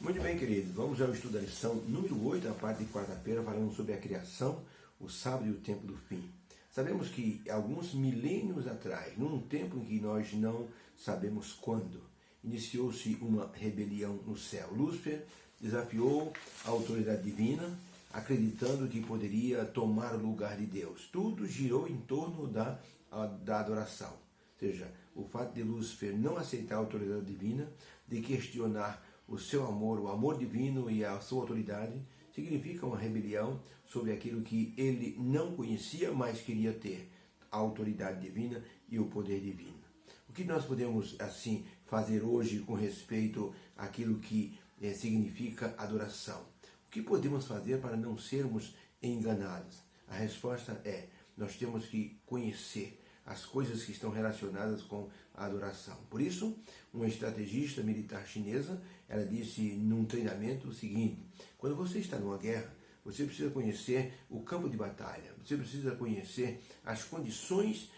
Muito bem, queridos. Vamos ao estudo da lição número 8, a parte de quarta-feira, falando sobre a criação, o sábado e o tempo do fim. Sabemos que alguns milênios atrás, num tempo em que nós não sabemos quando, iniciou-se uma rebelião no céu. Lúcifer desafiou a autoridade divina, acreditando que poderia tomar o lugar de Deus. Tudo girou em torno da adoração. Ou seja, o fato de Lúcifer não aceitar a autoridade divina, de questionar o seu amor, o amor divino e a sua autoridade, significa uma rebelião sobre aquilo que ele não conhecia, mas queria ter, a autoridade divina e o poder divino. O que nós podemos, assim, fazer hoje com respeito àquilo que significa adoração? O que podemos fazer para não sermos enganados? A resposta é, nós temos que conhecer as coisas que estão relacionadas com a adoração. Por isso, uma estrategista militar chinesa, ela disse num treinamento o seguinte: quando você está numa guerra, você precisa conhecer o campo de batalha, você precisa conhecer as condições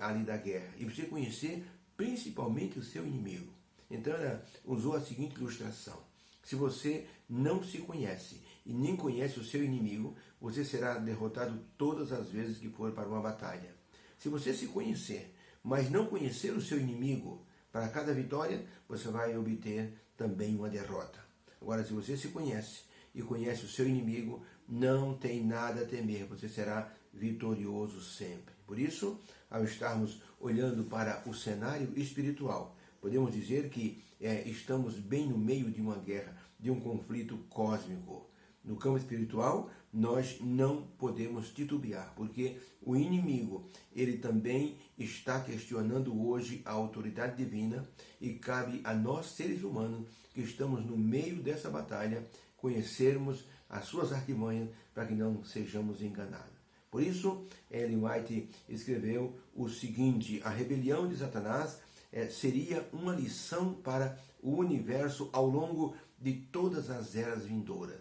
ali da guerra e precisa conhecer principalmente o seu inimigo. Então ela usou a seguinte ilustração: se você não se conhece e nem conhece o seu inimigo, você será derrotado todas as vezes que for para uma batalha. Se você se conhecer, mas não conhecer o seu inimigo, para cada vitória você vai obter também uma derrota. Agora, se você se conhece e conhece o seu inimigo, não tem nada a temer, você será vitorioso sempre. Por isso, ao estarmos olhando para o cenário espiritual, podemos dizer que estamos bem no meio de uma guerra, de um conflito cósmico. No campo espiritual, nós não podemos titubear, porque o inimigo, ele também está questionando hoje a autoridade divina e cabe a nós, seres humanos, que estamos no meio dessa batalha, conhecermos as suas artimanhas para que não sejamos enganados. Por isso, Ellen White escreveu o seguinte: a rebelião de Satanás seria uma lição para o universo ao longo de todas as eras vindouras.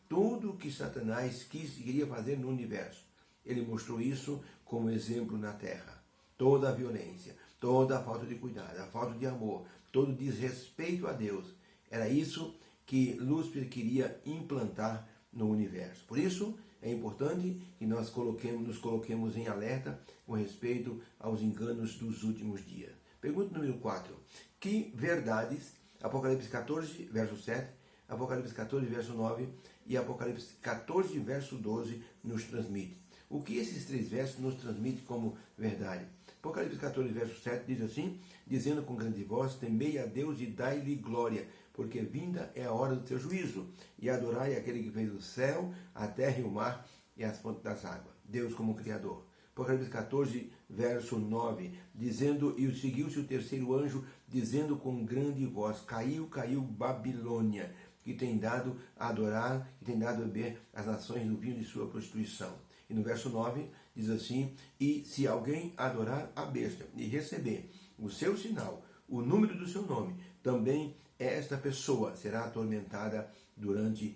Tudo o que Satanás queria fazer no universo, ele mostrou isso como exemplo na Terra. Toda a violência, toda a falta de cuidado, a falta de amor, todo o desrespeito a Deus, era isso que Lúcifer queria implantar no universo. Por isso, é importante que nós nos coloquemos em alerta com respeito aos enganos dos últimos dias. Pergunta número 4. Que verdades, Apocalipse 14, verso 7, Apocalipse 14, verso 9 e Apocalipse 14, verso 12 nos transmite? O que esses três versos nos transmitem como verdade? Apocalipse 14, verso 7 diz assim: dizendo com grande voz, temei a Deus e dai-lhe glória, porque vinda é a hora do seu juízo, e adorai aquele que fez o céu, a terra e o mar e as fontes das águas. Deus como Criador. Apocalipse 14, verso 9, dizendo, e seguiu-se o terceiro anjo, dizendo com grande voz, caiu, caiu Babilônia, que tem dado a adorar, que tem dado a beber as nações do vinho de sua prostituição. E no verso 9 diz assim: e se alguém adorar a besta e receber o seu sinal, o número do seu nome, também esta pessoa será atormentada durante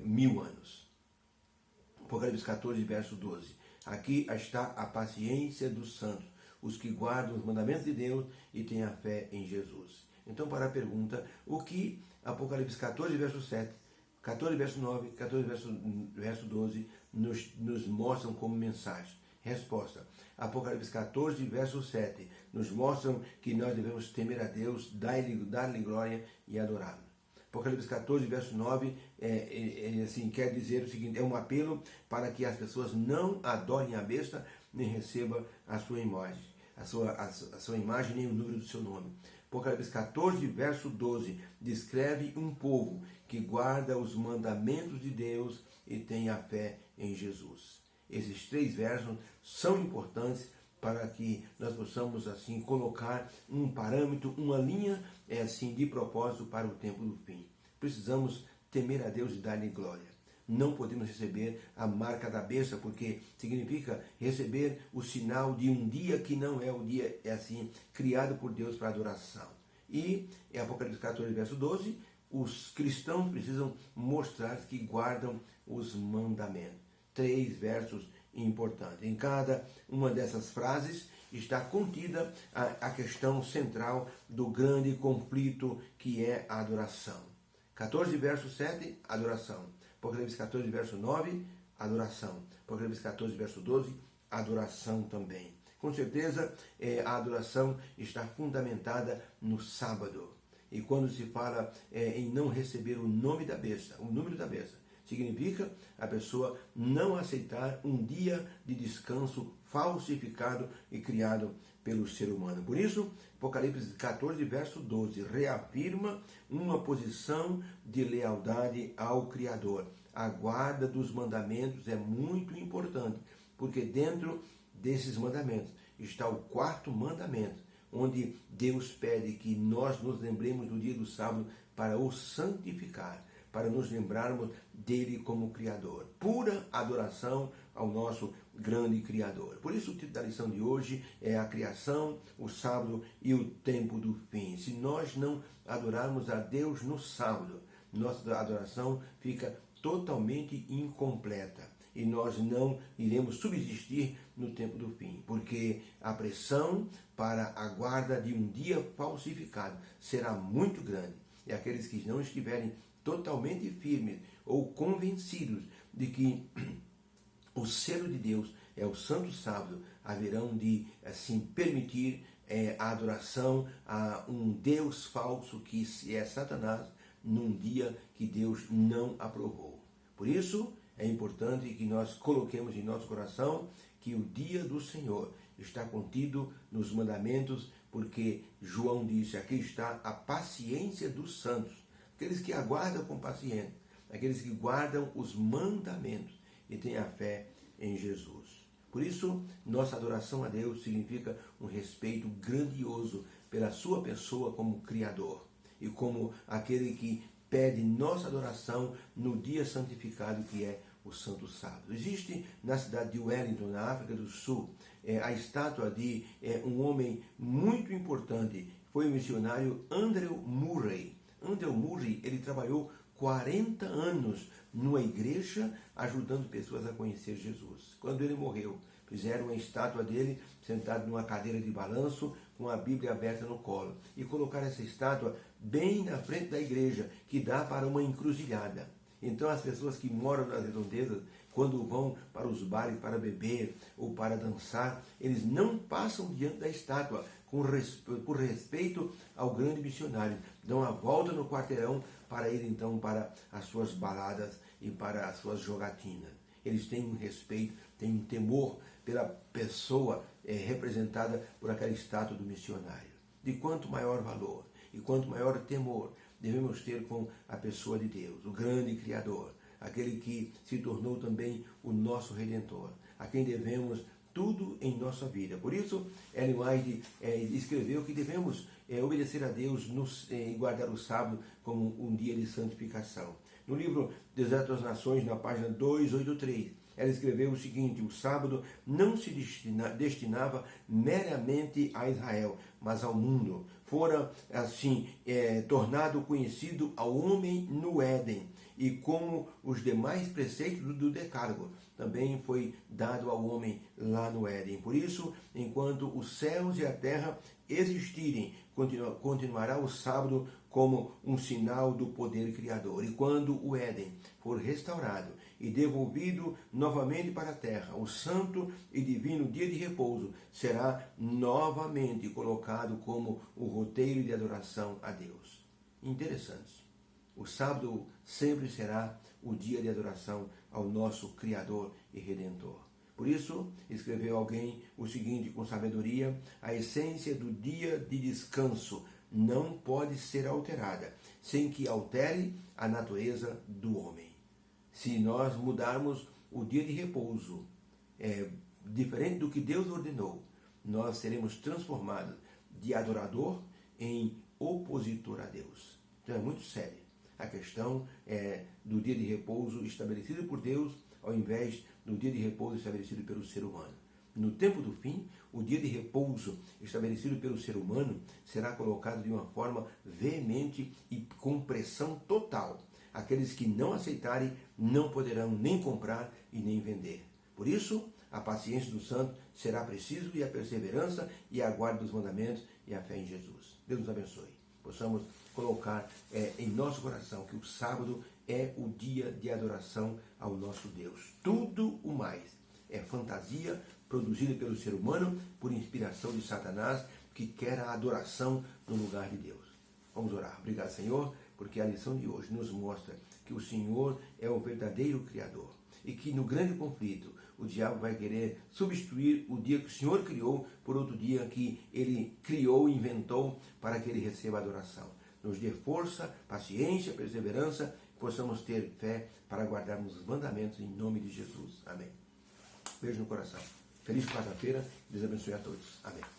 1000 anos. Apocalipse 14, verso 12. Aqui está a paciência dos santos, os que guardam os mandamentos de Deus e têm a fé em Jesus. Então, para a pergunta, o que Apocalipse 14, verso 7, 14, verso 9, 14, verso 12 nos mostram como mensagem? Resposta: Apocalipse 14, verso 7 nos mostram que nós devemos temer a Deus, dar-lhe glória e adorá-lo. Apocalipse 14, verso 9, assim, quer dizer o seguinte: é um apelo para que as pessoas não adorem a besta, nem recebam a sua imagem, a sua imagem, nem o número do seu nome. Apocalipse 14, verso 12, descreve um povo que guarda os mandamentos de Deus e tem a fé em Jesus. Esses três versos são importantes para que nós possamos assim colocar um parâmetro, uma linha assim de propósito para o tempo do fim. Precisamos temer a Deus e dar-lhe glória. Não podemos receber a marca da besta, porque significa receber o sinal de um dia que não é o dia assim criado por Deus para adoração. E em Apocalipse 14, verso 12, os cristãos precisam mostrar que guardam os mandamentos. 3 versos importantes. Em cada uma dessas frases está contida a questão central do grande conflito que é a adoração. 14, verso 7, adoração. Apocalipse 14, verso 9, adoração. Apocalipse 14, verso 12, adoração também. Com certeza, a adoração está fundamentada no sábado. E quando se fala em não receber o nome da besta, o número da besta, significa a pessoa não aceitar um dia de descanso falsificado e criado pelo ser humano. Por isso, Apocalipse 14, verso 12, reafirma uma posição de lealdade ao Criador. A guarda dos mandamentos é muito importante, porque dentro desses mandamentos está o quarto mandamento, onde Deus pede que nós nos lembremos do dia do sábado para o santificar, para nos lembrarmos dele como Criador. Pura adoração ao nosso grande Criador. Por isso o título da lição de hoje é a criação, o sábado e o tempo do fim. Se nós não adorarmos a Deus no sábado, nossa adoração fica totalmente incompleta. E nós não iremos subsistir no tempo do fim, porque a pressão para a guarda de um dia falsificado será muito grande. E aqueles que não estiverem totalmente firmes ou convencidos de que o selo de Deus é o Santo Sábado, haverão de, assim, permitir a adoração a um Deus falso que é Satanás, num dia que Deus não aprovou. Por isso, é importante que nós coloquemos em nosso coração que o dia do Senhor está contido nos mandamentos, porque João disse, aqui está a paciência dos santos, aqueles que aguardam com paciência, aqueles que guardam os mandamentos e têm a fé em Jesus. Por isso, nossa adoração a Deus significa um respeito grandioso pela sua pessoa como Criador e como aquele que pede nossa adoração no dia santificado que é o Santo Sábado. Existe na cidade de Wellington, na África do Sul, a estátua de um homem muito importante, foi o missionário Andrew Murray. Andrew Murray, ele trabalhou 40 anos numa igreja ajudando pessoas a conhecer Jesus. Quando ele morreu, fizeram uma estátua dele sentado numa cadeira de balanço com a Bíblia aberta no colo e colocaram essa estátua bem na frente da igreja, que dá para uma encruzilhada. Então as pessoas que moram nas redondezas, quando vão para os bares para beber ou para dançar, eles não passam diante da estátua por respeito ao grande missionário. Dão a volta no quarteirão para ir então para as suas baladas e para as suas jogatinas. Eles têm um respeito, têm um temor pela pessoa representada por aquela estátua do missionário. De quanto maior valor e quanto maior temor devemos ter com a pessoa de Deus, o grande Criador, aquele que se tornou também o nosso Redentor, a quem devemos tudo em nossa vida. Por isso, Ellen White escreveu que devemos obedecer a Deus e guardar o sábado como um dia de santificação. No livro Deserto das Nações, na página 283, ela escreveu o seguinte: o sábado não se destinava meramente a Israel, mas ao mundo. Fora, assim, tornado conhecido ao homem no Éden, e como os demais preceitos do Decálogo, também foi dado ao homem lá no Éden. Por isso, enquanto os céus e a terra existirem, continuará o sábado como um sinal do poder criador. E quando o Éden for restaurado e devolvido novamente para a terra, o santo e divino dia de repouso será novamente colocado como o roteiro de adoração a Deus. Interessante. O sábado sempre será o dia de adoração ao nosso Criador e Redentor. Por isso, escreveu alguém o seguinte com sabedoria: a essência do dia de descanso não pode ser alterada, sem que altere a natureza do homem. Se nós mudarmos o dia de repouso, diferente do que Deus ordenou, nós seremos transformados de adorador em opositor a Deus. Então é muito sério a questão do dia de repouso estabelecido por Deus, ao invés do dia de repouso estabelecido pelo ser humano. No tempo do fim, o dia de repouso estabelecido pelo ser humano será colocado de uma forma veemente e com pressão total. Aqueles que não aceitarem não poderão nem comprar e nem vender. Por isso, a paciência do santo será preciso, e a perseverança e a guarda dos mandamentos e a fé em Jesus. Deus nos abençoe. Possamos colocar em nosso coração que o sábado é o dia de adoração ao nosso Deus. Tudo o mais é fantasia produzida pelo ser humano por inspiração de Satanás, que quer a adoração no lugar de Deus. Vamos orar. Obrigado, Senhor, porque a lição de hoje nos mostra que o Senhor é o verdadeiro Criador e que no grande conflito o diabo vai querer substituir o dia que o Senhor criou por outro dia que ele criou e inventou para que ele receba adoração. Nos dê força, paciência, perseverança, possamos ter fé para guardarmos os mandamentos em nome de Jesus. Amém. Beijo no coração. Feliz quarta-feira. Deus abençoe a todos. Amém.